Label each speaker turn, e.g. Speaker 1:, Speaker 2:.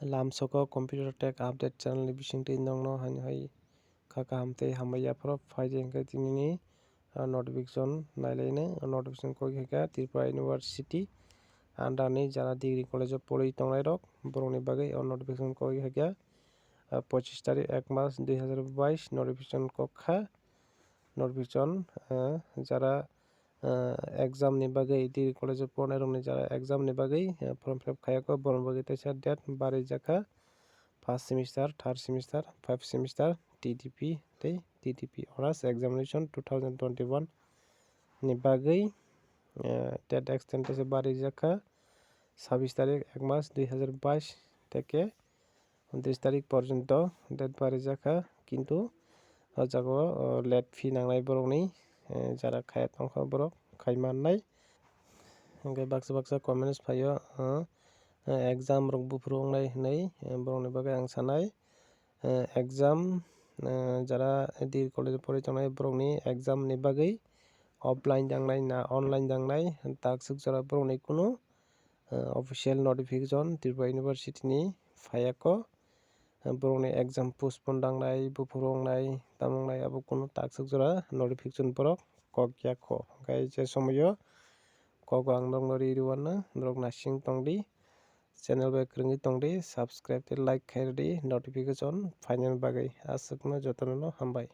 Speaker 1: Lamsoko computer tech update channel ni bisingti nongno hai kaka hamte hamaya pro faijeng ke tinini notification nailene notification ko keka Tripura University andani jara degree college of poli tongnai rok borokni bagai notification ko keka 25 তারিখ 1 মাস 2022 notification কক্ষা notification যারা exam ni bagai degree college of poli rokni jara exam ni bagai form fill up khaiyako borokni bagai teisa date bari jaka first semester third semester 5 semester TDP tei TDP horas examination 2021 ni bagai date extend teisa bari jaka 26 তারিখ 1 মাস 2022 থেকে 29 তারিখ পর্যন্ত date বাড়ি জাকা কিন্তু জাগো late ফি নাংনাই বরকনি যারা খায়া তংখা বরক খাইমাननाय ओमफ्राय Baksa comments फायो एग्जाम रक बुफ्रुंनाय नै बरकनि बागै आं सानाय एग्जाम যারা ডিগ্রি কলেজে পড়ে थानाय बरकनि एग्जाम नि बागै অফলাইন दांनाय ना অনলাइन दांनाय ताकसुक যারা बरकनि कुनु অফিসিয়াল নোটিফিকেশন ত্রিপুরা ইউনিভার্সিটি नि फायाको बरकनि एग्जाम पोस्टपोन दांनाय बुफ्रुंनाय तामंनाय आबो कुनु ताकसुक जरा नोटिफिकेशन बरक कक्याखो गाय जे समयो कको आं नंग रिवाना नरक नासिं तंगdi channel bai krungi tongdi subscribe te like khairdi notification final bagai asukno jotono hambai।